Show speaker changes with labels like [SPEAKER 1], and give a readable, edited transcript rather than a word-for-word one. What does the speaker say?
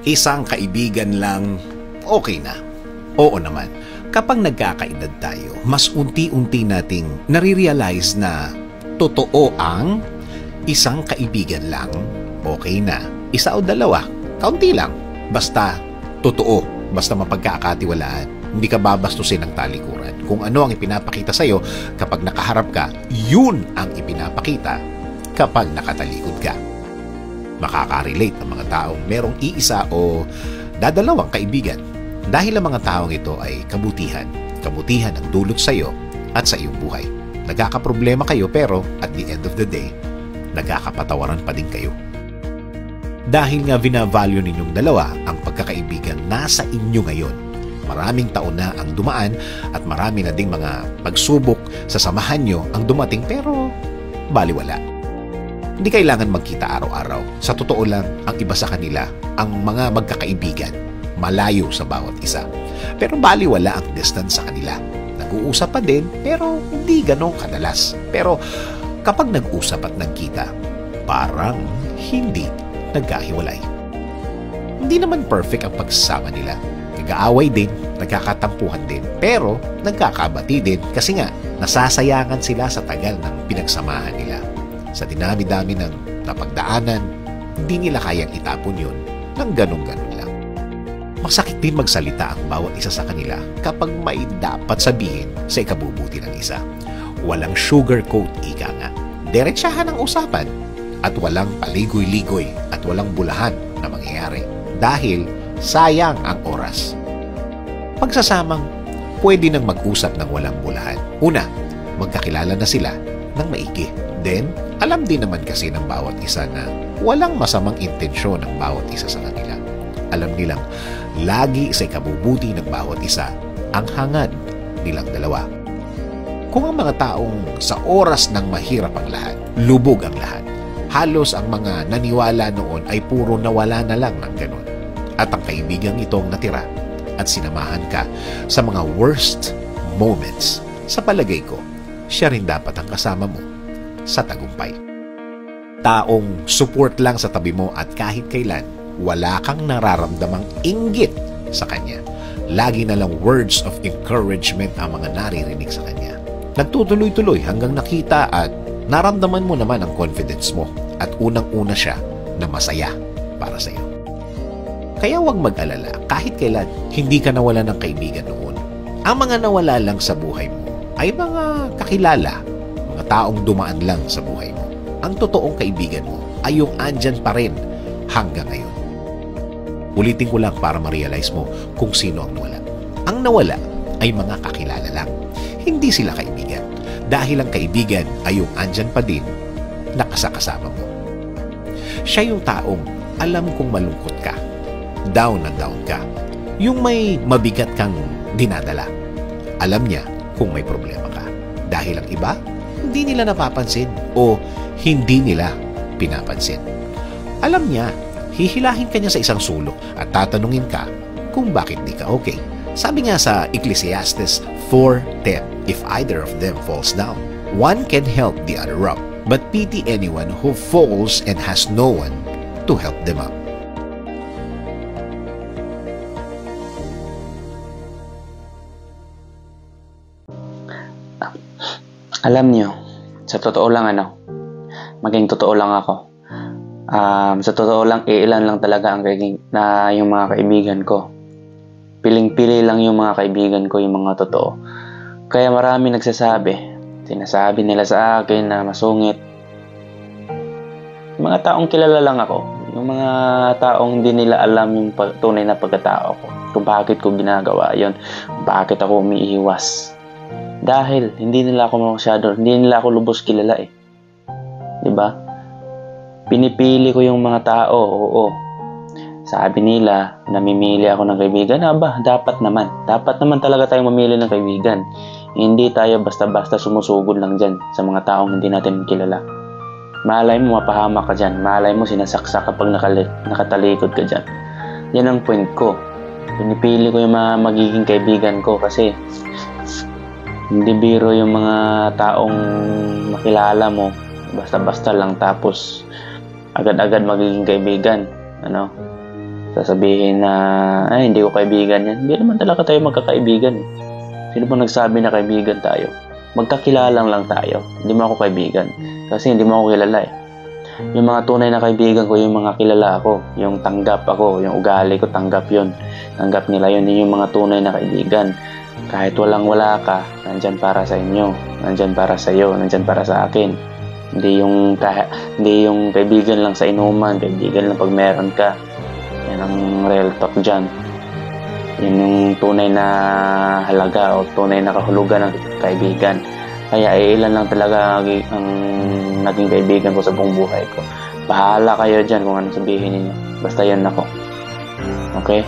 [SPEAKER 1] isang kaibigan lang, okay na. Oo naman, kapag nagkakaedad tayo, mas unti-unti nating nare-realize na totoo ang isang kaibigan lang, okay na. Isa o dalawa, kaunti lang. Basta totoo, basta mapagkakatiwalaan. Hindi ka babastusin ng talikuran. Kung ano ang ipinapakita sa'yo, kapag nakaharap ka, yun ang ipinapakita kapag nakatalikod ka. Makaka-relate ang mga taong merong iisa o dadalawang kaibigan dahil ang mga taong ito ay kabutihan. Kabutihan ang dulot sa'yo at sa iyong buhay. Nagkakaproblema kayo pero at the end of the day, nagkakapatawaran pa din kayo. Dahil nga binavalue ninyong dalawa ang pagkakaibigan nasa inyo ngayon. Maraming taon na ang dumaan at marami na ding mga pagsubok sa samahan nyo ang dumating pero baliwala. Hindi kailangan magkita araw-araw. Sa totoo lang, ang iba sa kanila, ang mga magkakaibigan, malayo sa bawat isa. Pero baliwala ang distance sa kanila. Nag-uusap pa din pero hindi ganong kadalas. Pero kapag nag-usap at nagkita, parang hindi nagkahiwalay. Hindi naman perfect ang pagsasama nila. Nag-aaway din, nagkakatampuhan din, pero nagkakabati din kasi nga nasasayangan sila sa tagal ng pinagsamahan nila. Sa dinami-dami ng napagdaanan, hindi nila kayang itapon yun ng ganun-ganun lang. Masakit din magsalita ang bawat isa sa kanila kapag may dapat sabihin sa ikabubuti ng isa. Walang sugarcoat, ika nga. Diretsahan ang usapan at walang paligoy-ligoy at walang bulahan na mangyayari dahil sayang ang oras. Pagsasamang, pwede nang mag-usap ng walang bulahan. Una, magkakilala na sila ng maigi. Then, alam din naman kasi ng bawat isa na walang masamang intensyon ng bawat isa sa kanila. Alam nilang lagi sa ikabubuti ng bawat isa ang hangad nilang dalawa. Kung ang mga taong sa oras ng mahirap ang lahat, lubog ang lahat, halos ang mga naniwala noon ay puro nawala na lang ng ganun. At ang kaibigang itong natira at sinamahan ka sa mga worst moments, sa palagay ko, siya rin dapat ang kasama mo sa tagumpay. Taong support lang sa tabi mo at kahit kailan, wala kang nararamdamang inggit sa kanya. Lagi na lang words of encouragement ang mga naririnig sa kanya. Nagtutuloy-tuloy hanggang nakita at naramdaman mo naman ang confidence mo at unang-una siya na masaya para sa iyo. Kaya huwag mag-alala kahit kailan hindi ka nawala ng kaibigan noon. Ang mga nawala lang sa buhay mo ay mga kakilala, mga taong dumaan lang sa buhay mo. Ang totoong kaibigan mo ay yung andyan pa rin hanggang ngayon. Ulitin ko lang para ma-realize mo kung sino ang nawala. Ang nawala ay mga kakilala lang. Hindi sila kaibigan. Dahil ang kaibigan ay yung andyan pa din na kasakasama mo. Siya yung taong alam kong malungkot ka. Down na down ka. Yung may mabigat kang dinadala. Alam niya kung may problema ka. Dahil ang iba, hindi nila napapansin o hindi nila pinapansin. Alam niya, hihilahin ka niya sa isang sulok at tatanungin ka kung bakit di ka okay. Sabi nga sa Ecclesiastes 4:10, if either of them falls down, one can help the other up, but pity anyone who falls and has no one to help them up.
[SPEAKER 2] Alam niyo, sa totoo lang maging totoo lang ako. Sa totoo lang, ilan lang talaga ang yung mga kaibigan ko. Piling-pili lang yung mga kaibigan ko, yung mga totoo. Kaya marami sinasabi nila sa akin na masungit. Yung mga taong kilala lang ako, yung mga taong hindi nila alam yung tunay na pagkatao ko, kung bakit ko ginagawa yon, bakit ako umiiwas. Dahil hindi nila ako lubos kilala eh. 'Di ba? Pinipili ko yung mga tao, oo. Sabi nila, namimili ako ng kaibigan. Dapat naman talaga tayong mamili ng kaibigan. Hindi tayo basta-basta sumusugod lang dyan sa mga taong hindi natin kilala. Malay mo mapahamak ka dyan. Malay mo sinasaksak kapag nakatalikod ka dyan. Yan ang point ko. Pinipili ko yung mga magiging kaibigan ko kasi hindi biro yung mga taong makilala mo basta-basta lang tapos agad-agad magiging kaibigan. sasabihin na, ay, hindi ko kaibigan yan. Hindi naman talaga tayo magkakaibigan eh. Sino ba nagsabi na kaibigan tayo? Magkakilalang lang tayo. Hindi mo ako kaibigan. Kasi hindi mo ako kilala eh. Yung mga tunay na kaibigan ko, yung mga kilala ako, yung tanggap ako, yung ugali ko, tanggap yun. Tanggap nila yun. Yung mga tunay na kaibigan. Kahit walang-wala ka, nandyan para sa inyo. Nandyan para sa iyo. Nandyan para sa akin. Hindi yung kaibigan lang sa inuman, kaibigan lang pag meron ka. Yan ang real talk dyan. Yun yung tunay na halaga o tunay na kahulugan ng kaibigan. Kaya ilan lang talaga ang naging kaibigan ko sa buong buhay ko. Bahala kayo dyan kung ano sabihin niyo. Basta yun ako. Okay?